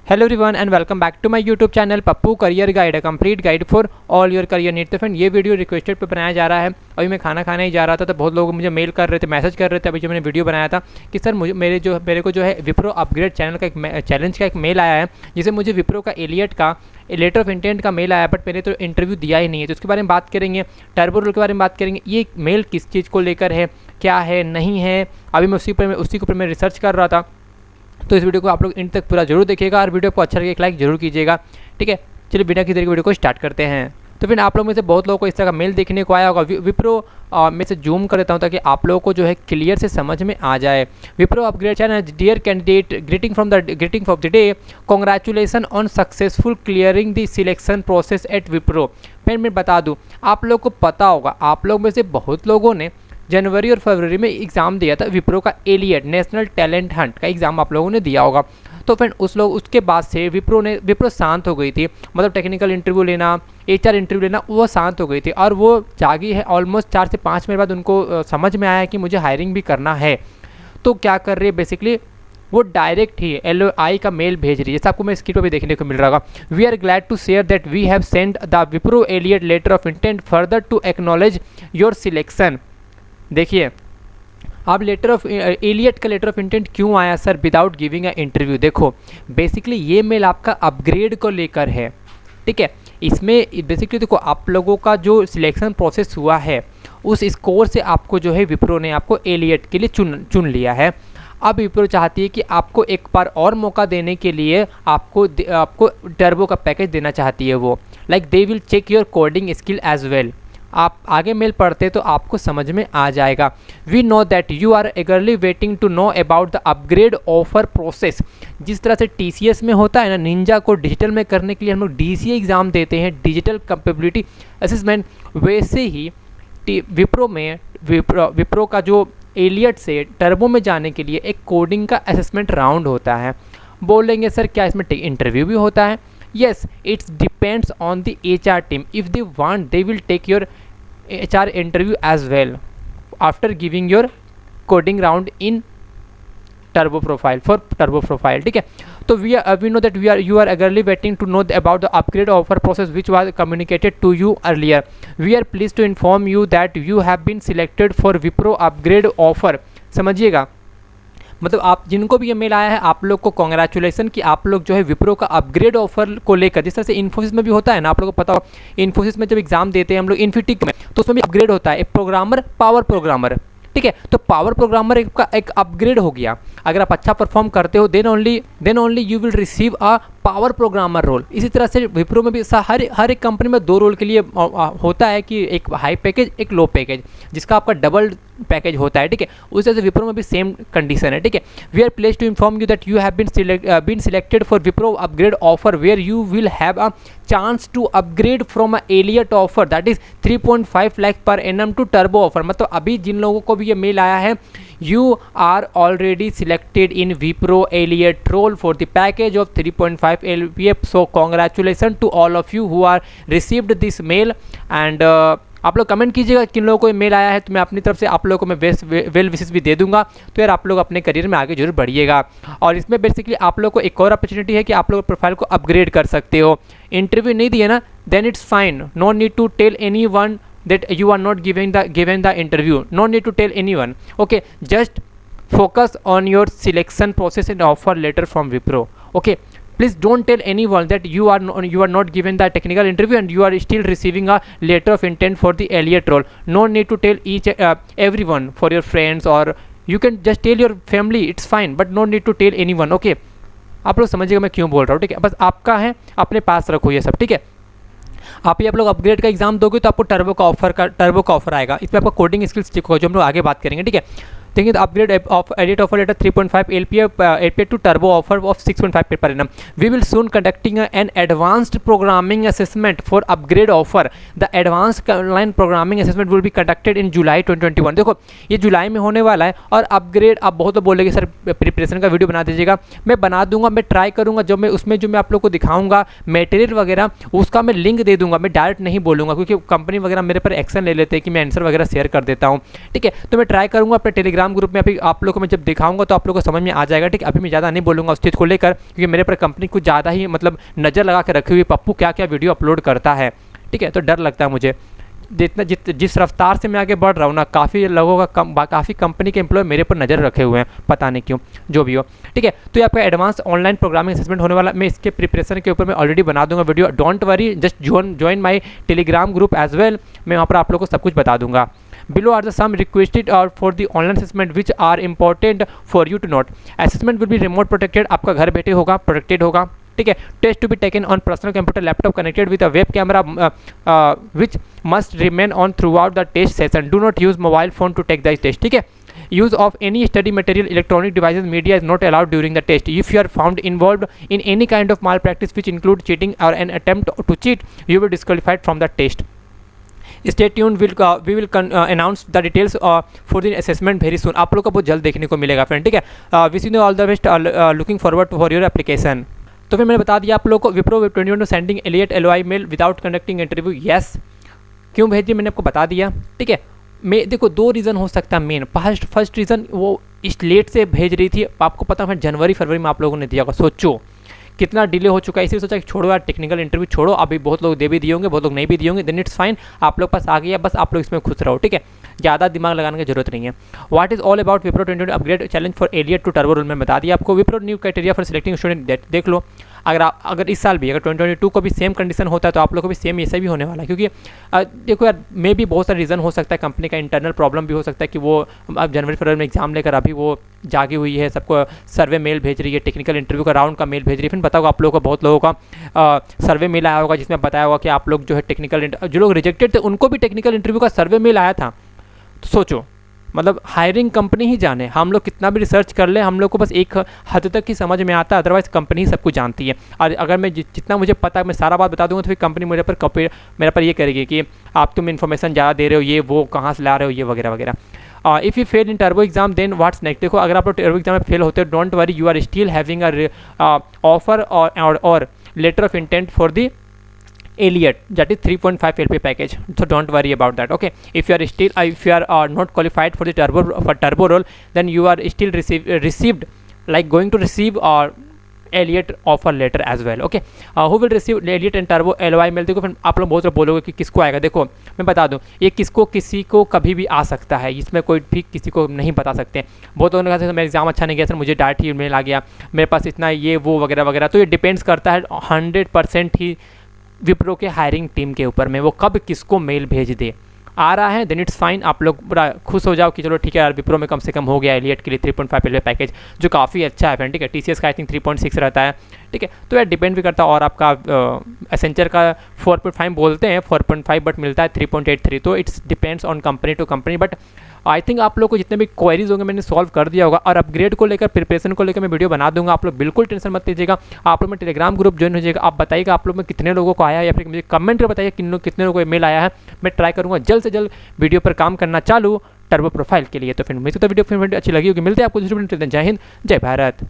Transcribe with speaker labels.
Speaker 1: Hello everyone and welcome back to my YouTube channel Pappu career guide, a complete guide for all your career need. तो friend ये video requested पे बनाया जा रहा है। अभी मैं खाना खाने ही जा रहा था तो बहुत लोग मुझे मेल कर रहे थे, मैसेज कर रहे थे अभी जो मैंने वीडियो बनाया था कि सर मेरे को जो है विप्रो अपग्रेड चैनल का एक चैलेंज का एक मेल आया है, जिसे मुझे विप्रो का एलियट का लेटर ऑफ इंटेंट का मेल आया, बट मैंने तो इंटरव्यू दिया ही नहीं है। तो उसके बारे में बात करेंगे, टर्बो रोल के बारे में बात करेंगे। ये मेल किस चीज़ को लेकर है, क्या है, नहीं है, अभी मैं उसी के ऊपर मैं रिसर्च कर रहा था। तो इस वीडियो को आप लोग इन तक पूरा जरूर देखिएगा और वीडियो को अच्छा लगे एक लाइक जरूर कीजिएगा, ठीक है। चलिए बिना किसी तरीके वीडियो को स्टार्ट करते हैं। तो फिर आप लोग में से बहुत लोगों को इस तरह का मेल देखने को आया होगा। विप्रो में से जूम कर देता हूँ ताकि आप लोगों को जो है क्लियर से समझ में आ जाए। Wipro upgrade channel, dear candidate, greeting of the day, congratulation on successful clearing the selection process at Wipro. फिर मैं बता दूँ, आप लोग को पता होगा, आप लोग में से बहुत लोगों ने जनवरी और फरवरी में एग्ज़ाम दिया था विप्रो का एलियट नेशनल टैलेंट हंट का एग्ज़ाम आप लोगों ने दिया होगा। तो फ्रेंड उसके बाद से विप्रो शांत हो गई थी, मतलब टेक्निकल इंटरव्यू लेना, HR इंटरव्यू लेना, वो शांत हो गई थी और वो जागी है। ऑलमोस्ट 4 से 5 महीने बाद उनको समझ में आया कि मुझे हायरिंग भी करना है। तो क्या कर रही है बेसिकली, वो डायरेक्ट ही LOI का मेल भेज रही है, जैसे आपको मैं स्क्रीन पर भी देखने को मिल रहा होगा। We are glad to share that we have send the Wipro Elite letter of intent further to acknowledge your selection. देखिए, अब लेटर ऑफ एलियट का लेटर ऑफ इंटेंट क्यों आया sir without giving a interview. देखो बेसिकली ये mail आपका upgrade को लेकर है, ठीक है। इसमें बेसिकली देखो, आप लोगों का जो सिलेक्शन प्रोसेस हुआ है उस स्कोर से आपको जो है विप्रो ने आपको एलियट के लिए चुन लिया है। अब विप्रो चाहती है कि आपको एक बार और मौका देने के लिए आपको टर्बो का पैकेज देना चाहती है वो, like they will check your coding skill as well. आप आगे मेल पढ़ते तो आपको समझ में आ जाएगा। We know that you are eagerly waiting to know about the upgrade offer process. जिस तरह से TCS में होता है ना, निंजा को डिजिटल में करने के लिए हम लोग DCA एग्ज़ाम देते हैं, डिजिटल कैपेबिलिटी असेसमेंट, वैसे ही विप्रो का जो एलियट से टर्बो में जाने के लिए एक कोडिंग का असेसमेंट राउंड होता है। बोलेंगे सर क्या इसमें इंटरव्यू भी होता है? Yes, it depends on the HR team. If they want, they will take your HR interview as well after giving your coding round in turbo profile, ठीक है। तो we know that you are eagerly waiting to know about the upgrade offer process which was communicated to you earlier. We are pleased to inform you that you have been selected for Wipro upgrade offer. समझिएगा, मतलब आप जिनको भी ये mail आया है आप लोग को कॉन्ग्रेचुलेसन कि आप लोग जो है विप्रो का अपग्रेड ऑफर को लेकर, जिस तरह से इन्फोसिस में भी होता है ना, आप लोगों को पता हो, इन्फोसिस में जब एग्जाम देते हैं हम लोग इन्फिटिक में, तो उसमें भी अपग्रेड होता है, एक प्रोग्रामर पावर प्रोग्रामर, ठीक है। तो पावर प्रोग्रामर का एक अपग्रेड हो गया। अगर आप अच्छा परफॉर्म करते हो then only you will receive a power programmer role. इसी तरह से विप्रो में भी हर एक कंपनी में 2 रोल के लिए होता है कि एक हाई पैकेज, एक लो पैकेज, जिसका आपका डबल पैकेज होता है, ठीक है। उस तरह से विप्रो में भी सेम कंडीशन है, ठीक है। We are placed to inform you that you have been selected for Wipro upgrade offer where you will have a chance to upgrade from a Elite offer that is 3.5 lakh per annum to turbo offer. मतलब अभी जिन लोगों को भी ये mail आया है, you are already selected in Wipro Elliott role for the package of 3.5 LPA. So congratulations to all of you who are received this mail and आप लोग कमेंट कीजिएगा किन लोगों को मेल आया है, तो मैं अपनी तरफ से आप लोगों को मैं वेल विशेस भी दे दूंगा। तो यार आप लोग अपने करियर में आगे जरूर बढ़िएगा। और इसमें बेसिकली आप लोग को एक और अपॉर्चुनिटी है कि आप लोग प्रोफाइल को अपग्रेड कर सकते हो। इंटरव्यू नहीं दिए ना, then it's fine, no need to tell anyone that you are not given the interview, no need to tell anyone, okay, just focus on your selection process and offer letter from Wipro, okay. Please don't tell anyone that you are not given the technical interview and you are still receiving a letter of intent for the Elliott role. No need to tell everyone, for your friends, or you can just tell your family, it's fine, but no need to tell anyone, okay. आप लोग समझिएगा मैं क्यों बोल रहा हूँ, ठीक है। बस आपका है, अपने पास रखो ये सब, ठीक है। आप लोग अपग्रेड का एग्जाम दोगे तो आपको टर्बो का ऑफर आएगा। इसमें आपका कोडिंग स्किल्स चेक होगा, जो हम लोग आगे बात करेंगे, ठीक है। देखिए, upgrade of edit offer letter 3.5 LPA to turbo offer of 6.5 per annum. We will soon conducting an advanced programming assessment for upgrade offer. The advanced online programming assessment will be conducted in July 2021। देखो ये जुलाई में होने वाला है। और upgrade आप बहुत बोलेंगे सर प्रिपरेशन का वीडियो बना दीजिएगा, मैं बना दूंगा, मैं ट्राई करूंगा। जो मैं आप लोग को दिखाऊंगा मटेरियल वगैरह, उसका मैं लिंक दे दूंगा, मैं डायरेक्ट नहीं बोलूंगा क्योंकि कंपनी वगैरह मेरे पर एक्शन ले लेते हैं कि मैं आंसर वगैरह शेयर कर देता हूँ, ठीक है। तो मैं ट्राई करूंगा अपने टेलीग्राम टेलीग्राम ग्रुप में अभी आप लोगों को मैं जब दिखाऊंगा तो आप लोगों को समझ में आ जाएगा, ठीक है। अभी मैं ज़्यादा नहीं बोलूँगा उस चीज़ को लेकर, क्योंकि मेरे पर कंपनी कुछ ज़्यादा ही मतलब नज़र लगा के रखी हुई, पप्पू क्या क्या वीडियो अपलोड करता है, ठीक है। तो डर लगता है मुझे जिस रफ्तार से मैं आगे बढ़ रहा हूँ ना, काफ़ी लोगों का काफ़ी कंपनी के एम्प्लॉय मेरे पर नज़र रखे हुए हैं, पता नहीं क्यों, जो भी हो, ठीक है। तो ये आपका एडवांस ऑनलाइन प्रोग्रामिंग असेसमेंट होने वाला, मैं इसके प्रिपरेशन के ऊपर मैं ऑलरेडी बना दूंगा video, don't worry, just join my Telegram group as well, मैं वहाँ पर आप लोगों को सब कुछ बता दूंगा। Below are the some requested or for the online assessment which are important for you to note. Assessment will be remote protected, आपका घर बैठे होगा, प्रोटेक्टेड होगा, ठीक है। Test to be taken on personal computer laptop connected with a web camera which must remain on throughout the test session. Do not use mobile phone to take the test, ठीक है। Use of any study material electronic devices media is not allowed during the test. If you are found involve in any kind of malpractice which include cheating और an attempt to cheat, you will disqualified from the test. Stay tuned, we will announce the details for the assessment very soon। आप लोग को बहुत जल्द देखने को मिलेगा friend, ठीक है। Wishing you all the best, looking forward for your application. तो फिर मैंने बता दिया आप लोग को, Wipro web 21 sending Elite LOI mail without conducting interview, yes. क्यों भेजिए मैंने आपको बता दिया, ठीक है। मैं देखो 2 रीज़न हो सकता है मेन। फर्स्ट रीज़न वो इस लेट से भेज रही थी, आपको पता है जनवरी फरवरी में आप लोगों ने दिया होगा, सोचो कितना डिले हो चुका है। इसलिए सोचा कि छोड़ो यार, टेक्निकल इंटरव्यू छोड़ो, अभी बहुत लोग दे भी दिए होंगे, बहुत लोग नहीं भी दिए होंगे, देन इट्स फाइन, आप लोग पास आ गया, बस आप लोग इसमें खुश रहो, ठीक है। ज़्यादा दिमाग लगाने की जरूरत नहीं है। What is all about Wipro 2020 upgrade challenge for Elite to turbo role, में बता दिया आपको। Wipro new criteria for selecting student, देख लो। अगर इस साल भी अगर 2022 को भी सेम कंडीशन होता है तो आप लोग को भी सेम ऐसा भी होने वाला है, क्योंकि देखो यार, मे भी बहुत सारे रीज़न हो सकता है, कंपनी का इंटरनल प्रॉब्लम भी हो सकता है कि वो अब जनवरी फरवरी में एग्जाम लेकर अभी वो जागी हुई है, सबको सर्वे मेल भेज रही है, टेक्निकल इंटरव्यू का राउंड का मेल भेज रही है। फिर बताओ आप लोगों को, बहुत लोगों का सर्वे मेल आया होगा जिसमें बताया होगा कि आप लोग जो है टेक्निकल, जो लोग रिजेक्टेड थे उनको भी टेक्निकल इंटरव्यू का सर्वे मेल आया था। तो सोचो, मतलब हायरिंग कंपनी ही जाने, हम लोग कितना भी रिसर्च कर ले, हम लोग को बस एक हद तक ही समझ में आता है, अदरवाइज कंपनी ही सब कुछ जानती है। और अगर मैं जितना मुझे पता है मैं सारा बात बता दूंगा तो फिर कंपनी मेरे पर ये करेगी कि आप तुम इन्फॉर्मेशन ज़्यादा दे रहे हो, ये वो कहाँ से ला रहे हो, ये वगैरह वगैरह। If you fail in turbo exam then what's next, देखो अगर आप लोग टर्बो एग्जाम में फेल होते हो, don't worry, you are still having a offer और letter of intent for the Elliott, that is 3.5 LP package, so don't worry about that, okay। if you are not qualified for the turbo role, then you are still received like going to receive Elliott offer letter as well, okay। who will receive Elliott and turbo LOI mail. देखो फिर आप लोग बहुत लोग बोलोगे कि किसको आएगा, देखो मैं बता दूं, ये किसी को कभी भी आ सकता है, इसमें कोई भी किसी को नहीं बता सकते। बहुत लोगों ने कहा मेरा एग्जाम अच्छा नहीं गया सर, मुझे डायरेक्ट ही मेल आ गया, मेरे पास इतना ये वो वगैरह वगैरह। तो ये डिपेंड्स करता है 100% ही विप्रो के हायरिंग टीम के ऊपर में, वो कब किसको मेल भेज दे। आ रहा है देन इट्स फाइन, आप लोग पूरा खुश हो जाओ कि चलो ठीक है यार, विप्रो में कम से कम हो गया एलियट के लिए 3.5 LP पैकेज, जो काफ़ी अच्छा है फ्रेंड, ठीक है। TCS का आई थिंक 3.6 रहता है, ठीक है। तो यार डिपेंड भी करता है, और आपका एसेंचर का 4.5 बोलते हैं, 4.5 बट मिलता है 3.83, तो it's depends on company to company. But I think आप लोग को जितने भी क्वेरीज होंगे मैंने सॉल्व कर दिया होगा, और अपग्रेड को लेकर प्रिपरेशन को लेकर मैं वीडियो बना दूंगा, आप लोग बिल्कुल टेंशन मत लीजिएगा। आप लोग में टेलीग्राम ग्रुप ज्वाइन हो जाएगा, आप बताइएगा आप लोग में कितने लोगों को आया है, या फिर मुझे कमेंट कर बताइए कितने लोगों को मेल आया है। मैं ट्राई करूँगा जल्द से जल्द वीडियो पर काम करना चालू टर्बो प्रोफाइल के लिए। तो फिर मुझे तो वीडियो अच्छी लगी होगी, मिलते हैं आपको दूसरी वीडियो में। जय हिंद, जय भारत।